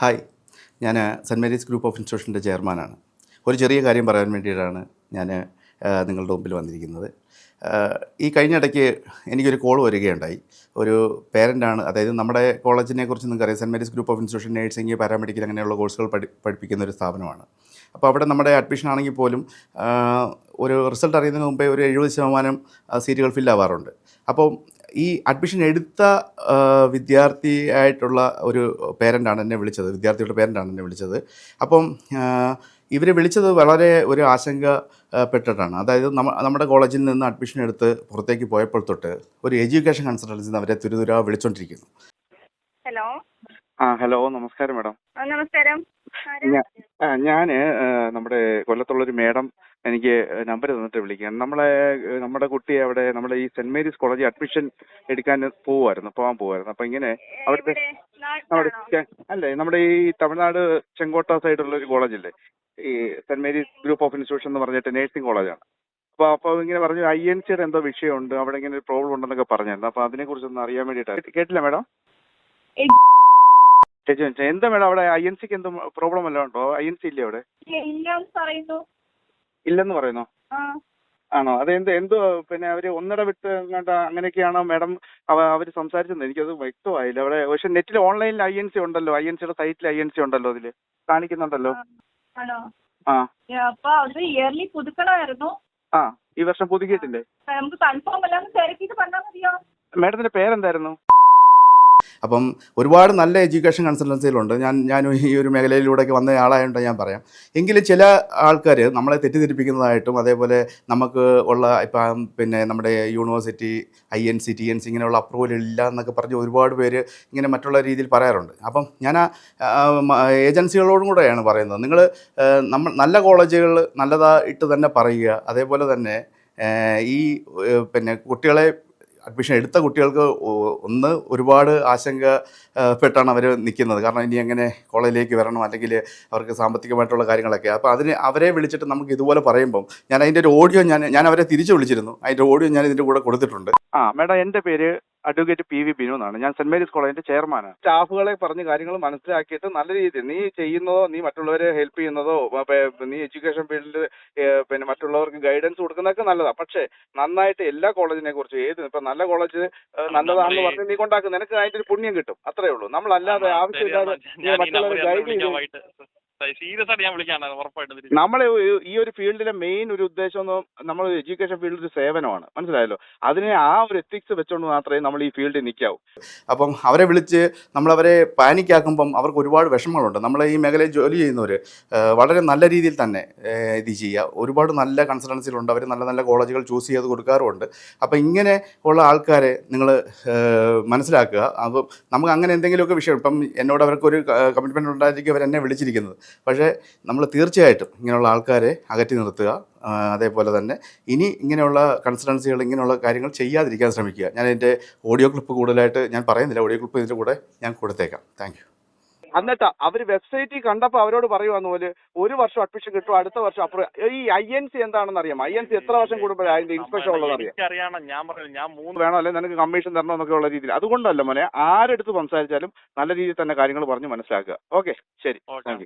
Hi, ഞാൻ cent Mary's group of ഇൻസ്റ്റിറ്റ്യൂഷൻ്റെ ചെയർമാനാണ്. ഒരു ചെറിയ കാര്യം പറയാൻ വേണ്ടിയിട്ടാണ് ഞാൻ നിങ്ങളുടെ മുമ്പിൽ വന്നിരിക്കുന്നത്. ഈ കഴിഞ്ഞിടയ്ക്ക് എനിക്കൊരു കോൾ വരികയുണ്ടായി. ഒരു പേരൻ്റാണ്, അതായത് നമ്മുടെ കോളേജിനെ കുറിച്ച് നിങ്ങൾക്കറിയാം, saint Mary's group of institution nursing, paramedical അങ്ങനെയുള്ള കോഴ്സുകൾ പഠിപ്പിക്കുന്ന ഒരു സ്ഥാപനമാണ്. അപ്പോൾ അവിടെ നമ്മുടെ അഡ്മിഷൻ ആണെങ്കിൽ പോലും ഒരു റിസൾട്ട് അറിയുന്നതിന് മുമ്പേ ഒരു 70% സീറ്റുകൾ ഫില്ലാവാറുണ്ട്. അപ്പോൾ ഈ അഡ്മിഷൻ എടുത്ത വിദ്യാർത്ഥിയായിട്ടുള്ള ഒരു പേരൻ്റാണ് എന്നെ വിളിച്ചത്, വിദ്യാർത്ഥിയുടെ പേരൻ്റാണ് എന്നെ വിളിച്ചത്. അപ്പം ഇവർ വിളിച്ചത് വളരെ ഒരു ആശങ്ക പെട്ടിട്ടാണ്. അതായത് നമ്മുടെ കോളേജിൽ നിന്ന് അഡ്മിഷൻ എടുത്ത് പുറത്തേക്ക് പോയപ്പോൾ തൊട്ട് ഒരു എഡ്യൂക്കേഷൻ കൺസൾട്ടൻസിൽ നിന്ന് അവരെ തുരുതുരാ വിളിച്ചുകൊണ്ടിരിക്കുന്നു. ഹലോ. ഹലോ, നമസ്കാരം മാഡം. നമസ്കാരം. ഞാൻ നമ്മുടെ കൊല്ലത്തുള്ളൊരു മേഡം എനിക്ക് നമ്പർ തന്നിട്ട് വിളിക്കാം. നമ്മുടെ കുട്ടി അവിടെ നമ്മുടെ ഈ സെന്റ് മേരീസ് കോളേജിൽ അഡ്മിഷൻ എടുക്കാൻ പോകാൻ പോവായിരുന്നു. അപ്പൊ ഇങ്ങനെ അവിടുത്തെ അല്ലേ, നമ്മുടെ ഈ തമിഴ്നാട് ചെങ്കോട്ട സൈഡുള്ള ഒരു കോളേജില്ലേ, ഈ saint Mary's group of institution എന്ന് പറഞ്ഞിട്ട് നേഴ്സിംഗ് കോളേജാണ്. അപ്പോൾ ഇങ്ങനെ പറഞ്ഞു INCയുടെ എന്തോ വിഷയമുണ്ട്, അവിടെ ഇങ്ങനെ ഒരു പ്രോബ്ലം ഉണ്ടെന്നൊക്കെ പറഞ്ഞായിരുന്നു. അപ്പൊ അതിനെ കുറിച്ചൊന്ന് അറിയാൻ വേണ്ടിയിട്ടാണ്. കേട്ടില്ല മാഡം? എന്താ മേഡം അവിടെ INCക്ക് എന്തോ പ്രോബ്ലം വല്ലതും ഉണ്ടോ? INC ഇല്ലേ അവിടെ? ഇല്ലെന്ന് പറയുന്നു. ആണോ? അത് എന്തോ പിന്നെ അവര് ഒന്നിട വിട്ട് അങ്ങനെയൊക്കെയാണോ മാഡം അവര് സംസാരിച്ചത്? എനിക്കത് വ്യക്തമായില്ല. അവിടെ പക്ഷെ നെറ്റിൽ ഓൺലൈനിൽ INC ഉണ്ടല്ലോ, INCയുടെ സൈറ്റിൽ INC ഉണ്ടല്ലോ, അതില് കാണിക്കുന്നുണ്ടല്ലോ. ഇയർലി പുതുക്കണമായിരുന്നു. ഈ വർഷം പുതുക്കിയിട്ടില്ലേ? നമുക്ക് കൺഫേം അല്ലാന്ന് തിരക്കിട്ട് പറഞ്ഞാൽ മതിയോ? മാഡത്തിന്റെ പേരെന്തായിരുന്നു? അപ്പം ഒരുപാട് നല്ല എഡ്യൂക്കേഷൻ കൺസൾട്ടൻസികളുണ്ട്. ഞാൻ ഈ ഒരു മേഖലയിലൂടെയൊക്കെ വന്ന ആളായതുകൊണ്ട് ഞാൻ പറയാം. എങ്കിലും ചില ആൾക്കാർ നമ്മളെ തെറ്റിദ്ധരിപ്പിക്കുന്നതായിട്ടും, അതേപോലെ നമുക്ക് ഉള്ള ഇപ്പം പിന്നെ നമ്മുടെ യൂണിവേഴ്സിറ്റി INC TNC ഇങ്ങനെയുള്ള അപ്രൂവൽ ഇല്ല എന്നൊക്കെ പറഞ്ഞ് ഒരുപാട് പേര് ഇങ്ങനെ മറ്റുള്ള രീതിയിൽ പറയാറുണ്ട്. അപ്പം ഞാൻ ഏജൻസികളോടും കൂടെയാണ് പറയുന്നത്, നിങ്ങൾ നല്ല കോളേജുകൾ നല്ലതായിട്ട് തന്നെ പറയുക. അതേപോലെ തന്നെ ഈ പിന്നെ കുട്ടികളെ അഡ്മിഷൻ എടുത്ത കുട്ടികൾക്ക് ഒരുപാട് ആശങ്ക പെട്ടാണ് അവർ നിൽക്കുന്നത്. കാരണം ഇനി എങ്ങനെ കോളേജിലേക്ക് വരണം, അല്ലെങ്കിൽ അവർക്ക് സാമ്പത്തികമായിട്ടുള്ള കാര്യങ്ങളൊക്കെ. അപ്പോൾ അവരെ വിളിച്ചിട്ട് നമുക്ക് ഇതുപോലെ പറയുമ്പം ഞാൻ അതിൻ്റെ ഒരു ഓഡിയോ ഞാൻ അവരെ തിരിച്ചു വിളിച്ചിരുന്നു. അതിൻ്റെ ഓഡിയോ ഞാൻ ഇതിൻ്റെ കൂടെ കൊടുത്തിട്ടുണ്ട്. മേഡം, എൻ്റെ പേര് അഡ്വക്കേറ്റ് PV ബിനു എന്നാണ്. ഞാൻ സെന്റ് മേരീസ് കോളേജിന്റെ ചെയർമാനാണ്. സ്റ്റാഫുകളെ പറഞ്ഞ കാര്യങ്ങൾ മനസ്സിലാക്കിയിട്ട് നല്ല രീതിയിൽ നീ ചെയ്യുന്നതോ, നീ മറ്റുള്ളവരെ ഹെൽപ്പ് ചെയ്യുന്നതോ, നീ എഡ്യൂക്കേഷൻ ഫീൽഡിൽ പിന്നെ മറ്റുള്ളവർക്ക് ഗൈഡൻസ് കൊടുക്കുന്നതൊക്കെ നല്ലതാണ്. പക്ഷേ നന്നായിട്ട് എല്ലാ കോളേജിനെ കുറിച്ച് ഇപ്പൊ നല്ല കോളേജ് നല്ലതാണെന്ന് പറഞ്ഞ് നീ കൊണ്ടാക്കും, നിനക്ക് അതിന്റെ ഒരു പുണ്യം കിട്ടും. അത്രേ ഉള്ളൂ. നമ്മളല്ലാതെ ആവശ്യമില്ലാതെ മറ്റുള്ളവരെ ഗൈഡ് ചെയ്ത് നമ്മളെ ഈ ഒരു ഫീൽഡിലെ മെയിൻ ഒരു ഉദ്ദേശം നമ്മൾ എഡ്യൂക്കേഷൻ ഫീൽഡിൽ ഒരു സേവനമാണ്, മനസ്സിലായല്ലോ. അതിനെ ആ ഒരു എത്തിക്സ് വെച്ചുകൊണ്ട് മാത്രമേ നമ്മൾ ഈ ഫീൽഡിൽ നിൽക്കാവൂ. അപ്പം അവരെ വിളിച്ച് നമ്മളവരെ പാനിക്കാക്കുമ്പം അവർക്ക് ഒരുപാട് വിഷമങ്ങളുണ്ട്. നമ്മൾ ഈ മേഖലയിൽ ജോലി ചെയ്യുന്നവർ വളരെ നല്ല രീതിയിൽ തന്നെ ഇത് ചെയ്യുക. ഒരുപാട് നല്ല കൺസൾട്ടൻസികളുണ്ട്, അവർ നല്ല നല്ല കോളേജുകൾ ചൂസ് ചെയ്ത് കൊടുക്കാറുമുണ്ട്. അപ്പോൾ ഇങ്ങനെ ഉള്ള ആൾക്കാരെ നിങ്ങൾ മനസ്സിലാക്കുക. അപ്പോൾ നമുക്ക് അങ്ങനെ എന്തെങ്കിലുമൊക്കെ വിഷയം, ഇപ്പം എന്നോട് അവർക്കൊരു കമ്മിറ്റ്മെൻറ്റ് ഉണ്ടായിരിക്കും അവരെന്നെ വിളിച്ചിരിക്കുന്നത്. പക്ഷേ നമ്മൾ തീർച്ചയായിട്ടും ഇങ്ങനെയുള്ള ആൾക്കാരെ അകറ്റി നിർത്തുക. അതേപോലെ തന്നെ ഇനി ഇങ്ങനെയുള്ള കൺസൾട്ടൻസികൾ ഇങ്ങനെയുള്ള കാര്യങ്ങൾ ചെയ്യാതിരിക്കാൻ ശ്രമിക്കുക. ഞാൻ എൻ്റെ ഓഡിയോ ക്ലിപ്പ് കൂടുതലായിട്ട് ഞാൻ പറയുന്നില്ല, ഓഡിയോ ക്ലിപ്പ് ഇതിൻ്റെ കൂടെ ഞാൻ കൊടുത്തേക്കാം. Thank you. എന്നിട്ട് അവർ വെബ്സൈറ്റിൽ കണ്ടപ്പോൾ അവരോട് പറയുവാന്ന് പോലെ 1 വർഷം അഡ്മിഷൻ കിട്ടും, അടുത്ത വർഷം ഈ INC എന്താണെന്ന് അറിയാം? INC എത്ര വർഷം കൂടുമ്പോഴാണ് അതിന്റെ ഇൻസ്പെക്ഷൻ ഉള്ളത് അറിയാം? ഞാൻ 3 വേണോ, അല്ലെങ്കിൽ നിനക്ക് കമ്മീഷൻ തരണോ എന്നൊക്കെ ഉള്ള രീതിയിൽ. അതുകൊണ്ടല്ല മോനെ, ആരെടുത്ത് സംസാരിച്ചാലും നല്ല രീതിയിൽ തന്നെ കാര്യങ്ങൾ പറഞ്ഞ് മനസ്സിലാക്കുക. ഓക്കെ, ശരി, താങ്ക് യു.